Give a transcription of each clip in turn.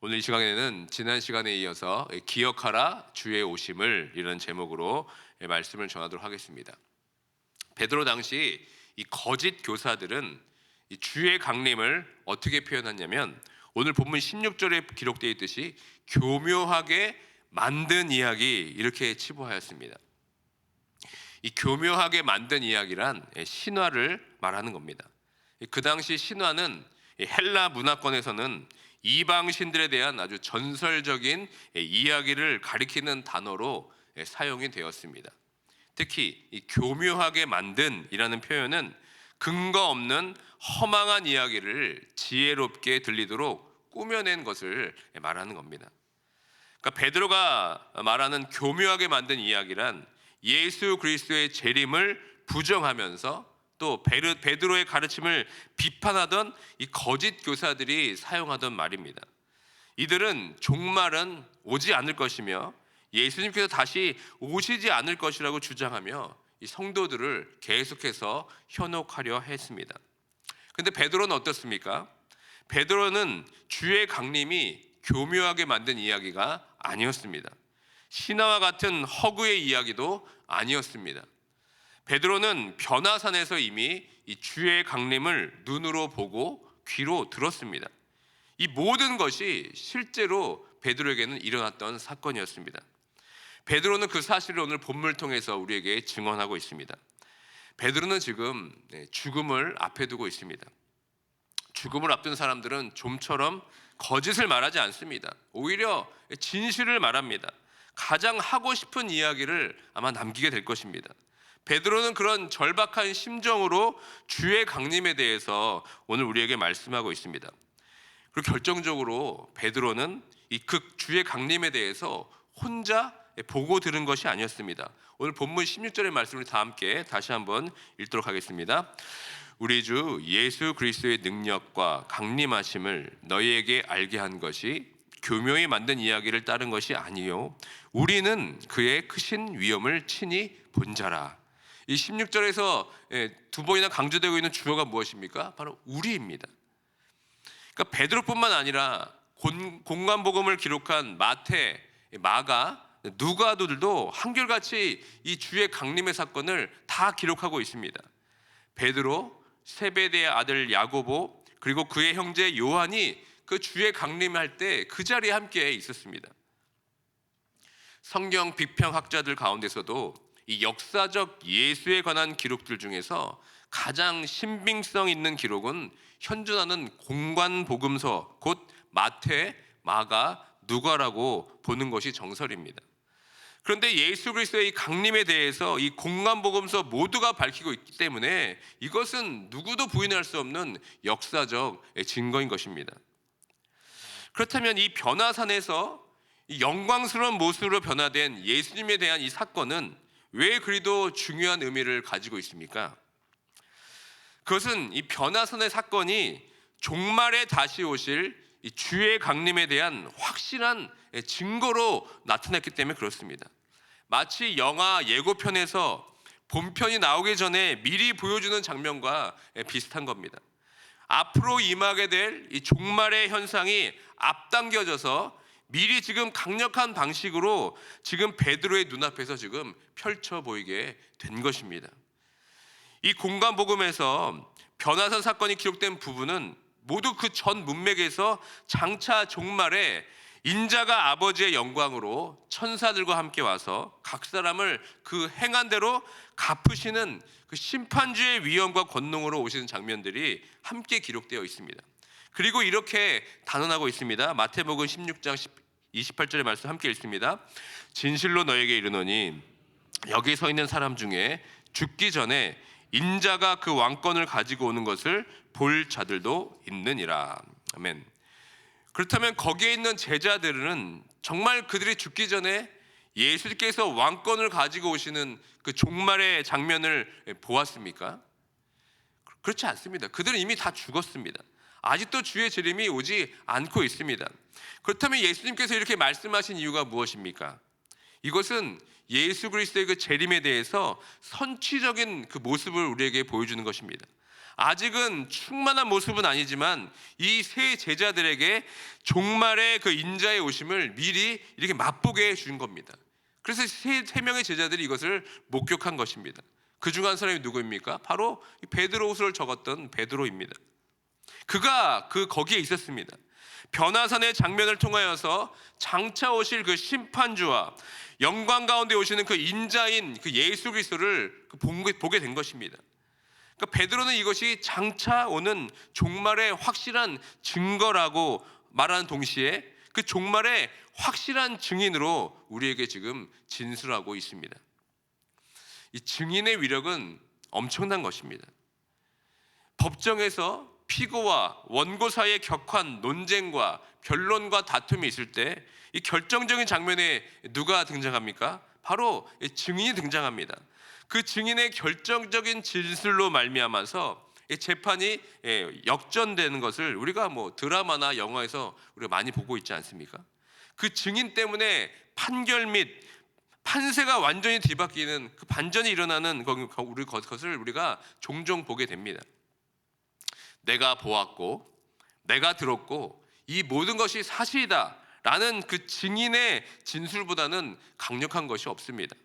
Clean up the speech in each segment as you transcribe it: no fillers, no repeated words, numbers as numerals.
오늘 이 시간에는 지난 시간에 이어서 기억하라 주의 오심을 이런 제목으로 말씀을 전하도록 하겠습니다. 베드로 당시 이 거짓 교사들은 이 주의 강림을 어떻게 표현했냐면 오늘 본문 16절에 기록되어 있듯이 교묘하게 만든 이야기 이렇게 치부하였습니다. 이 교묘하게 만든 이야기란 신화를 말하는 겁니다. 그 당시 신화는 헬라 문화권에서는 이방 신들에 대한 아주 전설적인 이야기를 가리키는 단어로 사용이 되었습니다. 특히 이 교묘하게 만든이라는 표현은 근거 없는 허망한 이야기를 지혜롭게 들리도록 꾸며낸 것을 말하는 겁니다. 그러니까 베드로가 말하는 교묘하게 만든 이야기란 예수 그리스도의 재림을 부정하면서 또 베드로의 가르침을 비판하던 이 거짓 교사들이 사용하던 말입니다. 이들은 종말은 오지 않을 것이며 예수님께서 다시 오시지 않을 것이라고 주장하며 이 성도들을 계속해서 현혹하려 했습니다. 그런데 베드로는 어떻습니까? 베드로는 주의 강림이 교묘하게 만든 이야기가 아니었습니다. 신화와 같은 허구의 이야기도 아니었습니다. 베드로는 변화산에서 이미 이 주의 강림을 눈으로 보고 귀로 들었습니다. 이 모든 것이 실제로 베드로에게는 일어났던 사건이었습니다. 베드로는 그 사실을 오늘 본문을 통해서 우리에게 증언하고 있습니다. 베드로는 지금 죽음을 앞에 두고 있습니다. 죽음을 앞둔 사람들은 좀처럼 거짓을 말하지 않습니다. 오히려 진실을 말합니다. 가장 하고 싶은 이야기를 아마 남기게 될 것입니다. 베드로는 그런 절박한 심정으로 주의 강림에 대해서 오늘 우리에게 말씀하고 있습니다. 그리고 결정적으로 베드로는 이 주의 강림에 대해서 혼자 보고 들은 것이 아니었습니다. 오늘 본문 16절의 말씀을 다 함께 다시 한번 읽도록 하겠습니다. 우리 주 예수 그리스도의 능력과 강림하심을 너희에게 알게 한 것이 교묘히 만든 이야기를 따른 것이 아니요 우리는 그의 크신 위엄을 친히 본 자라. 이 16절에서 두 번이나 강조되고 있는 주어가 무엇입니까? 바로 우리입니다. 그러니까 베드로뿐만 아니라 공관복음을 기록한 마태, 마가, 누가도들도 한결같이 이 주의 강림의 사건을 다 기록하고 있습니다. 베드로, 세베대의 아들 야고보, 그리고 그의 형제 요한이 그 주의 강림할 때 그 자리에 함께 있었습니다. 성경 비평학자들 가운데서도 이 역사적 예수에 관한 기록들 중에서 가장 신빙성 있는 기록은 현존하는 공관복음서, 곧 마태, 마가, 누가라고 보는 것이 정설입니다. 그런데 예수 그리스도의 이 강림에 대해서 이 공관복음서 모두가 밝히고 있기 때문에 이것은 누구도 부인할 수 없는 역사적 증거인 것입니다. 그렇다면 이 변화산에서 이 영광스러운 모습으로 변화된 예수님에 대한 이 사건은 왜 그리도 중요한 의미를 가지고 있습니까? 그것은 이 변화산의 사건이 종말에 다시 오실 이 주의 강림에 대한 확실한 증거로 나타났기 때문에 그렇습니다. 마치 영화 예고편에서 본편이 나오기 전에 미리 보여주는 장면과 비슷한 겁니다. 앞으로 임하게 될 이 종말의 현상이 앞당겨져서 미리 지금 강력한 방식으로 지금 베드로의 눈앞에서 지금 펼쳐 보이게 된 것입니다. 이 공관복음에서 변화산 사건이 기록된 부분은 모두 그 전 문맥에서 장차 종말에 인자가 아버지의 영광으로 천사들과 함께 와서 각 사람을 그 행한 대로 갚으시는 그 심판주의 위엄과 권능으로 오시는 장면들이 함께 기록되어 있습니다. 그리고 이렇게 단언하고 있습니다. 마태복음 16장 28절의 말씀 함께 읽습니다. 진실로 너에게 이르노니 여기 서 있는 사람 중에 죽기 전에 인자가 그 왕권을 가지고 오는 것을 볼 자들도 있느니라. 아멘. 그렇다면 거기에 있는 제자들은 정말 그들이 죽기 전에 예수께서 왕권을 가지고 오시는 그 종말의 장면을 보았습니까? 그렇지 않습니다. 그들은 이미 다 죽었습니다. 아직도 주의 재림이 오지 않고 있습니다. 그렇다면 예수님께서 이렇게 말씀하신 이유가 무엇입니까? 이것은 예수 그리스도의 그 재림에 대해서 선취적인 그 모습을 우리에게 보여주는 것입니다. 아직은 충만한 모습은 아니지만 이 세 제자들에게 종말의 그 인자의 오심을 미리 이렇게 맛보게 해준 겁니다. 그래서 세 명의 제자들이 이것을 목격한 것입니다. 그 중 한 사람이 누구입니까? 바로 베드로후서를 적었던 베드로입니다. 그가 거기에 있었습니다. 변화산의 장면을 통하여서 장차 오실 그 심판주와 영광 가운데 오시는 그 인자인 그 예수 그리스도를 보게 된 것입니다. 그러니까 베드로는 이것이 장차 오는 종말의 확실한 증거라고 말하는 동시에 그 종말의 확실한 증인으로 우리에게 지금 진술하고 있습니다. 이 증인의 위력은 엄청난 것입니다. 법정에서 피고와 원고 사이의 격한 논쟁과 변론과 다툼이 있을 때 이 결정적인 장면에 누가 등장합니까? 바로 증인이 등장합니다. 그 증인의 결정적인 진술로 말미암아서 재판이 역전되는 것을 우리가 드라마나 영화에서 우리가 많이 보고 있지 않습니까? 그 증인 때문에 판결 및 판세가 완전히 뒤바뀌는 그 반전이 일어나는 것을 우리가 종종 보게 됩니다. 내가 보았고 내가 들었고 이 모든 것이 사실이다 라는 그 증인의 진술보다는 강력한 것이 없습니다.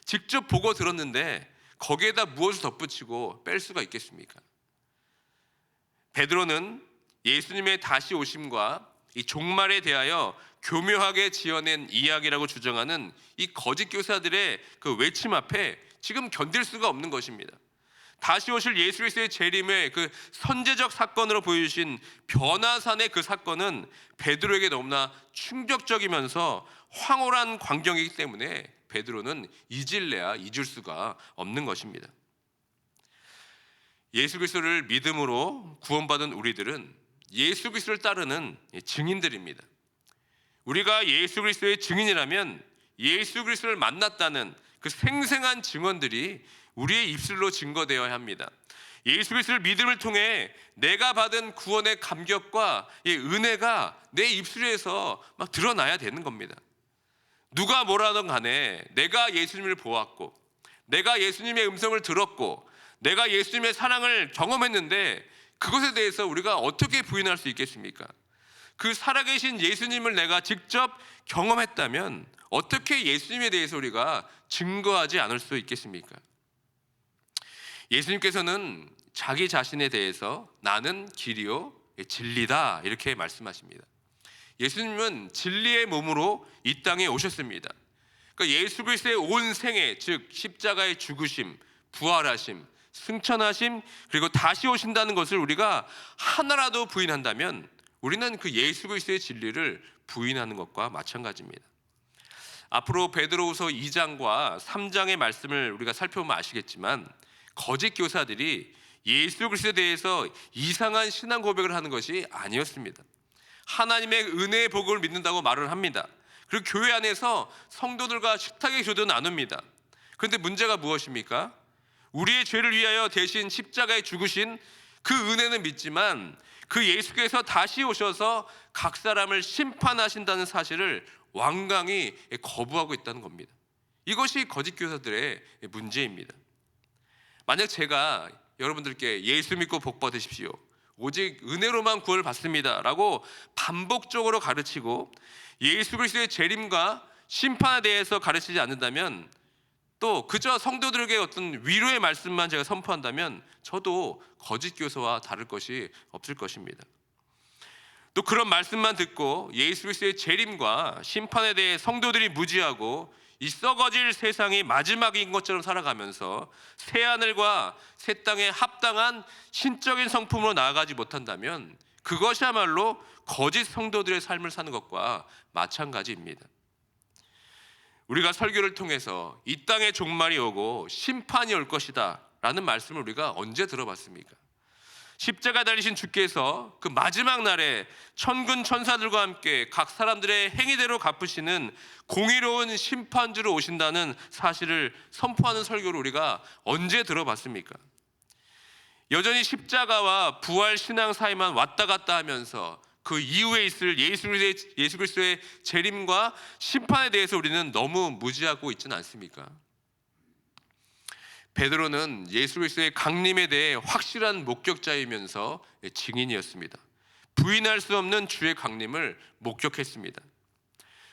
직접 보고 들었는데 거기에다 무엇을 덧붙이고 뺄 수가 있겠습니까? 베드로는 예수님의 다시 오심과 이 종말에 대하여 교묘하게 지어낸 이야기라고 주장하는 이 거짓 교사들의 그 외침 앞에 지금 견딜 수가 없는 것입니다. 다시 오실 예수 그리스도의 재림의 그 선제적 사건으로 보여주신 변화산의 그 사건은 베드로에게 너무나 충격적이면서 황홀한 광경이기 때문에 베드로는 잊을래야 잊을 수가 없는 것입니다. 예수 그리스도를 믿음으로 구원받은 우리들은 예수 그리스도를 따르는 증인들입니다. 우리가 예수 그리스도의 증인이라면 예수 그리스도를 만났다는 그 생생한 증언들이 우리의 입술로 증거되어야 합니다. 예수 그리스도를 믿음을 통해 내가 받은 구원의 감격과 이 은혜가 내 입술에서 막 드러나야 되는 겁니다. 누가 뭐라든 간에 내가 예수님을 보았고 내가 예수님의 음성을 들었고 내가 예수님의 사랑을 경험했는데 그것에 대해서 우리가 어떻게 부인할 수 있겠습니까? 그 살아계신 예수님을 내가 직접 경험했다면 어떻게 예수님에 대해서 우리가 증거하지 않을 수 있겠습니까? 예수님께서는 자기 자신에 대해서 나는 길이요 진리다 이렇게 말씀하십니다. 예수님은 진리의 몸으로 이 땅에 오셨습니다. 그러니까 예수 그리스도의 온 생애, 즉 십자가의 죽으심, 부활하심, 승천하심, 그리고 다시 오신다는 것을 우리가 하나라도 부인한다면 우리는 그 예수 그리스도의 진리를 부인하는 것과 마찬가지입니다. 앞으로 베드로후서 2장과 3장의 말씀을 우리가 살펴보면 아시겠지만 거짓 교사들이 예수 그리스도에 대해서 이상한 신앙 고백을 하는 것이 아니었습니다. 하나님의 은혜의 복음을 믿는다고 말을 합니다. 그리고 교회 안에서 성도들과 식탁의 교도 나눕니다. 그런데 문제가 무엇입니까? 우리의 죄를 위하여 대신 십자가에 죽으신 그 은혜는 믿지만 그 예수께서 다시 오셔서 각 사람을 심판하신다는 사실을 완강히 거부하고 있다는 겁니다. 이것이 거짓 교사들의 문제입니다. 만약 제가 여러분들께 예수 믿고 복 받으십시오, 오직 은혜로만 구원을 받습니다 라고 반복적으로 가르치고 예수 그리스도의 재림과 심판에 대해서 가르치지 않는다면, 또 그저 성도들에게 어떤 위로의 말씀만 제가 선포한다면 저도 거짓 교사와 다를 것이 없을 것입니다. 또 그런 말씀만 듣고 예수 그리스도의 재림과 심판에 대해 성도들이 무지하고 이 썩어질 세상이 마지막인 것처럼 살아가면서 새 하늘과 새 땅에 합당한 신적인 성품으로 나아가지 못한다면 그것이야말로 거짓 성도들의 삶을 사는 것과 마찬가지입니다. 우리가 설교를 통해서 이 땅의 종말이 오고 심판이 올 것이다 라는 말씀을 우리가 언제 들어봤습니까? 십자가 달리신 주께서 그 마지막 날에 천군 천사들과 함께 각 사람들의 행위대로 갚으시는 공의로운 심판주로 오신다는 사실을 선포하는 설교를 우리가 언제 들어봤습니까? 여전히 십자가와 부활 신앙 사이만 왔다 갔다 하면서 그 이후에 있을 예수 그리스도의 재림과 심판에 대해서 우리는 너무 무지하고 있지는 않습니까? 베드로는 예수 그리스도의 강림에 대해 확실한 목격자이면서 증인이었습니다. 부인할 수 없는 주의 강림을 목격했습니다.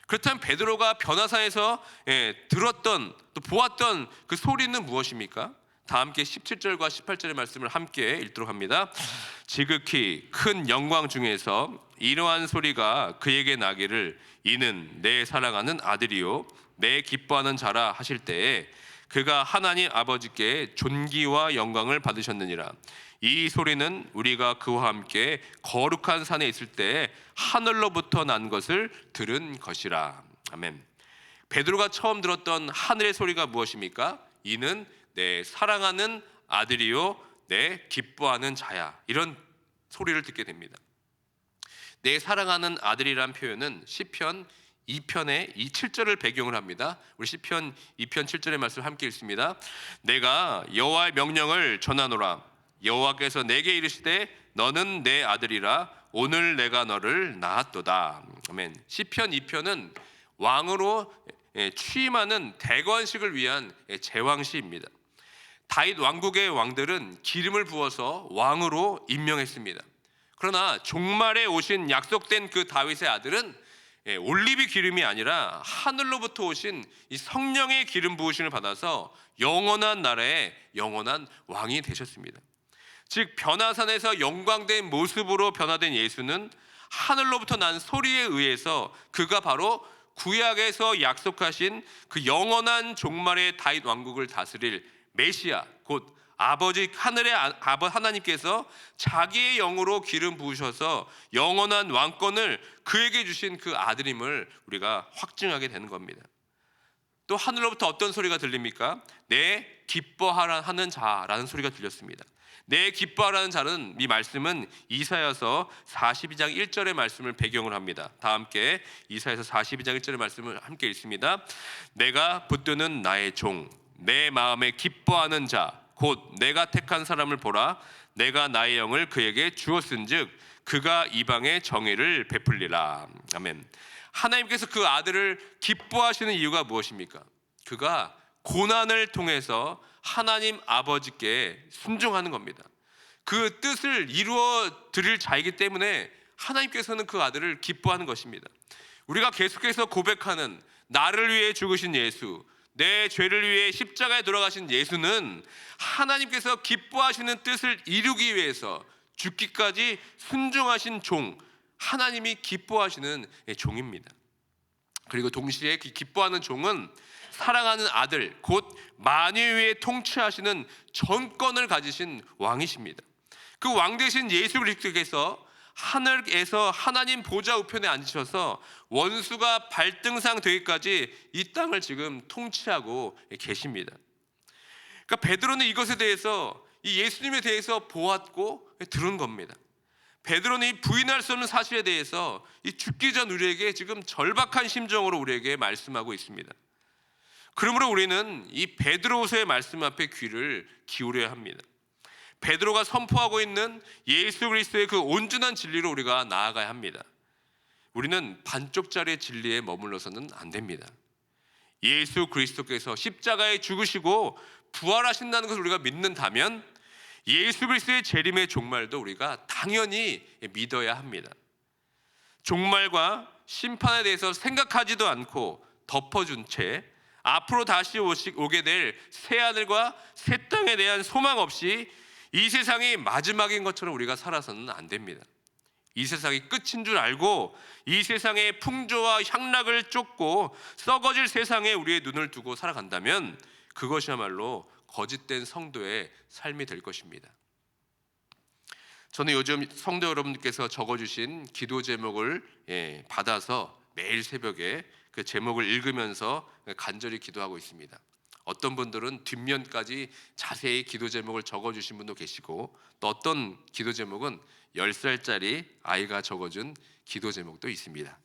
그렇다면 베드로가 변화산에서 들었던 또 보았던 그 소리는 무엇입니까? 다 함께 17절과 18절의 말씀을 함께 읽도록 합니다. 지극히 큰 영광 중에서 이러한 소리가 그에게 나기를 이는 내 사랑하는 아들이요 내 기뻐하는 자라 하실 때에 그가 하나님 아버지께 존귀와 영광을 받으셨느니라. 이 소리는 우리가 그와 함께 거룩한 산에 있을 때 하늘로부터 난 것을 들은 것이라. 아멘. 베드로가 처음 들었던 하늘의 소리가 무엇입니까? 이는 내 사랑하는 아들이요 내 기뻐하는 자야. 이런 소리를 듣게 됩니다. 내 사랑하는 아들이란 표현은 시편 2편의 7절을 배경을 합니다. 우리 시편 2편 7절의 말씀 함께 읽습니다. 내가 여호와의 명령을 전하노라. 여호와께서 내게 이르시되 너는 내 아들이라. 오늘 내가 너를 낳았도다. 아멘. 시편 2편은 왕으로 취임하는 대관식을 위한 제왕시입니다. 다윗 왕국의 왕들은 기름을 부어서 왕으로 임명했습니다. 그러나 종말에 오신 약속된 그 다윗의 아들은 올리브 기름이 아니라 하늘로부터 오신 이 성령의 기름 부으심을 받아서 영원한 나라의 영원한 왕이 되셨습니다. 즉 변화산에서 영광된 모습으로 변화된 예수는 하늘로부터 난 소리에 의해서 그가 바로 구약에서 약속하신 그 영원한 종말의 다윗 왕국을 다스릴 메시아, 곧 아버지 하늘의 하나님께서 자기의 영으로 기름 부으셔서 영원한 왕권을 그에게 주신 그 아들임을 우리가 확증하게 되는 겁니다. 또 하늘로부터 어떤 소리가 들립니까? 내 기뻐하라 하는 자라는 소리가 들렸습니다. 내 기뻐하라는 자는 이 말씀은 이사야서 42장 1절의 말씀을 배경을 합니다. 다 함께 이사야서 42장 1절의 말씀을 함께 읽습니다. 내가 붙드는 나의 종 내 마음에 기뻐하는 자 곧 내가 택한 사람을 보라. 내가 나의 영을 그에게 주었은즉 그가 이방의 정의를 베풀리라. 아멘. 하나님께서 그 아들을 기뻐하시는 이유가 무엇입니까? 그가 고난을 통해서 하나님 아버지께 순종하는 겁니다. 그 뜻을 이루어 드릴 자이기 때문에 하나님께서는 그 아들을 기뻐하는 것입니다. 우리가 계속해서 고백하는 나를 위해 죽으신 예수, 내 죄를 위해 십자가에 돌아가신 예수는 하나님께서 기뻐하시는 뜻을 이루기 위해서 죽기까지 순종하신 종, 하나님이 기뻐하시는 종입니다. 그리고 동시에 기뻐하는 종은 사랑하는 아들, 곧 만유 위에 통치하시는 전권을 가지신 왕이십니다. 그 왕 되신 예수 그리스도께서 하늘에서 하나님 보좌 우편에 앉으셔서 원수가 발등상 되기까지 이 땅을 지금 통치하고 계십니다. 그러니까 베드로는 이것에 대해서 이 예수님에 대해서 보았고 들은 겁니다. 베드로는 이 부인할 수 없는 사실에 대해서 이 죽기 전 우리에게 지금 절박한 심정으로 우리에게 말씀하고 있습니다. 그러므로 우리는 이 베드로후서의 말씀 앞에 귀를 기울여야 합니다. 베드로가 선포하고 있는 예수 그리스도의 그 온전한 진리로 우리가 나아가야 합니다. 우리는 반쪽짜리의 진리에 머물러서는 안 됩니다. 예수 그리스도께서 십자가에 죽으시고 부활하신다는 것을 우리가 믿는다면 예수 그리스도의 재림의 종말도 우리가 당연히 믿어야 합니다. 종말과 심판에 대해서 생각하지도 않고 덮어준 채 앞으로 다시 오게 될 새하늘과 새 땅에 대한 소망 없이 이 세상이 마지막인 것처럼 우리가 살아서는 안 됩니다. 이 세상이 끝인 줄 알고 이 세상의 풍조와 향락을 쫓고 썩어질 세상에 우리의 눈을 두고 살아간다면 그것이야말로 거짓된 성도의 삶이 될 것입니다. 저는 요즘 성도 여러분들께서 적어주신 기도 제목을 받아서 매일 새벽에 그 제목을 읽으면서 간절히 기도하고 있습니다. 어떤 분들은 뒷면까지 자세히 기도 제목을 적어주신 분도 계시고 또 어떤 기도 제목은 10살짜리 아이가 적어준 기도 제목도 있습니다.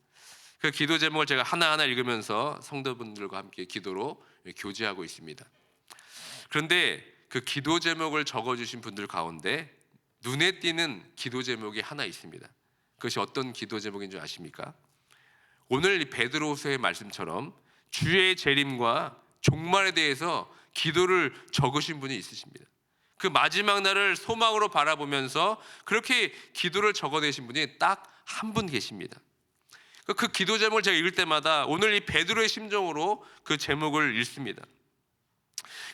그 기도 제목을 제가 하나하나 읽으면서 성도분들과 함께 기도로 교제하고 있습니다. 그런데 그 기도 제목을 적어주신 분들 가운데 눈에 띄는 기도 제목이 하나 있습니다. 그것이 어떤 기도 제목인 줄 아십니까? 오늘 베드로후서의 말씀처럼 주의 재림과 종말에 대해서 기도를 적으신 분이 있으십니다. 그 마지막 날을 소망으로 바라보면서 그렇게 기도를 적어내신 분이 딱 한 분 계십니다. 그 기도 제목을 제가 읽을 때마다 오늘 이 베드로의 심정으로 그 제목을 읽습니다.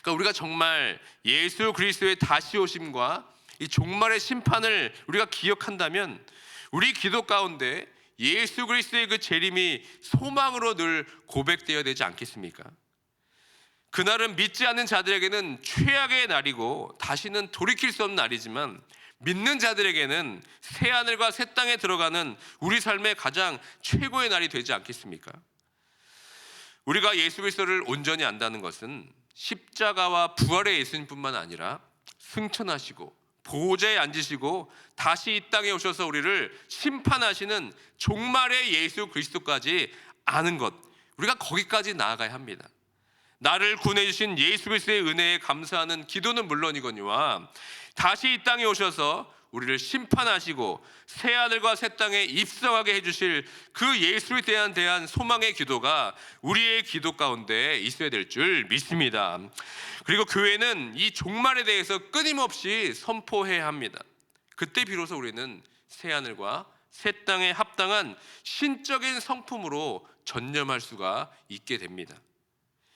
그러니까 우리가 정말 예수 그리스도의 다시 오심과 이 종말의 심판을 우리가 기억한다면 우리 기도 가운데 예수 그리스도의 그 재림이 소망으로 늘 고백되어야 되지 않겠습니까? 그날은 믿지 않는 자들에게는 최악의 날이고 다시는 돌이킬 수 없는 날이지만 믿는 자들에게는 새 하늘과 새 땅에 들어가는 우리 삶의 가장 최고의 날이 되지 않겠습니까? 우리가 예수 그리스도를 온전히 안다는 것은 십자가와 부활의 예수님뿐만 아니라 승천하시고 보좌에 앉으시고 다시 이 땅에 오셔서 우리를 심판하시는 종말의 예수 그리스도까지 아는 것, 우리가 거기까지 나아가야 합니다. 나를 구원해 주신 예수 그리스도의 은혜에 감사하는 기도는 물론이거니와 다시 이 땅에 오셔서 우리를 심판하시고 새 하늘과 새 땅에 입성하게 해주실 그 예수에 대한 소망의 기도가 우리의 기도 가운데 있어야 될 줄 믿습니다. 그리고 교회는 이 종말에 대해서 끊임없이 선포해야 합니다. 그때 비로소 우리는 새 하늘과 새 땅에 합당한 신적인 성품으로 전념할 수가 있게 됩니다.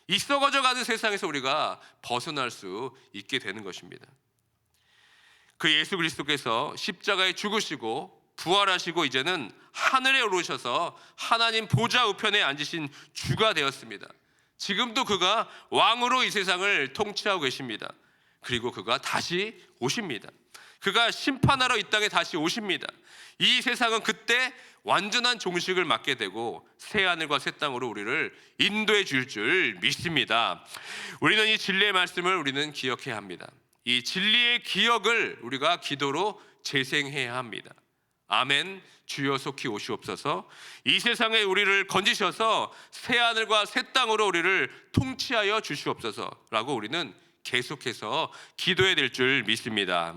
이 썩어져가는 세상에서 우리가 벗어날 수 있게 되는 것입니다. 그 예수 그리스도께서 십자가에 죽으시고 부활하시고 이제는 하늘에 오르셔서 하나님 보좌 우편에 앉으신 주가 되었습니다. 지금도 그가 왕으로 이 세상을 통치하고 계십니다. 그리고 그가 다시 오십니다. 그가 심판하러 이 땅에 다시 오십니다. 이 세상은 그때 완전한 종식을 맞게 되고 새 하늘과 새 땅으로 우리를 인도해 줄 줄 믿습니다. 우리는 이 진리의 말씀을 우리는 기억해야 합니다. 이 진리의 기억을 우리가 기도로 재생해야 합니다. 아멘. 주여 속히 오시옵소서. 이 세상에 우리를 건지셔서 새 하늘과 새 땅으로 우리를 통치하여 주시옵소서라고 우리는 계속해서 기도해야 될 줄 믿습니다.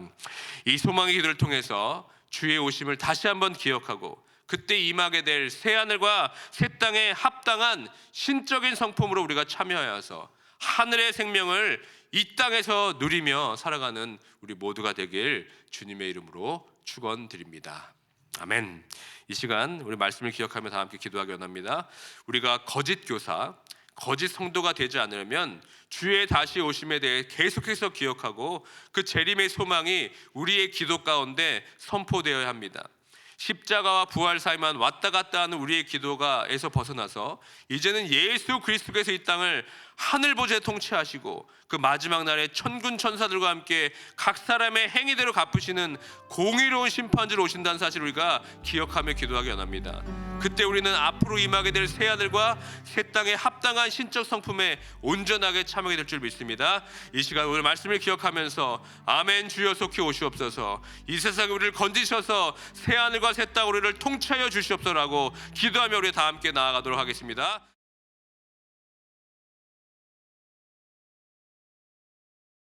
이 소망의 기도를 통해서 주의 오심을 다시 한번 기억하고 그때 임하게 될 새 하늘과 새 땅에 합당한 신적인 성품으로 우리가 참여하여서 하늘의 생명을 이 땅에서 누리며 살아가는 우리 모두가 되길 주님의 이름으로 축원드립니다. 아멘. 이 시간 우리 말씀을 기억하며 다 함께 기도하기 원합니다. 우리가 거짓 교사, 거짓 성도가 되지 않으려면 주의 다시 오심에 대해 계속해서 기억하고 그 재림의 소망이 우리의 기도 가운데 선포되어야 합니다. 십자가와 부활 사이만 왔다 갔다 하는 우리의 기도가에서 벗어나서 이제는 예수 그리스도께서 이 땅을 하늘 보좌에 통치하시고 그 마지막 날에 천군 천사들과 함께 각 사람의 행위대로 갚으시는 공의로운 심판주로 오신다는 사실을 우리가 기억하며 기도하기 원합니다. 그때 우리는 앞으로 임하게 될 새 하늘과 새 땅에 합당한 신적 성품에 온전하게 참여하게 될 줄 믿습니다. 이 시간 오늘 말씀을 기억하면서 아멘. 주여 속히 오시옵소서. 이 세상에 우리를 건지셔서 새 하늘과 새 땅 우리를 통치하여 주시옵소서라고 기도하며 우리 다 함께 나아가도록 하겠습니다.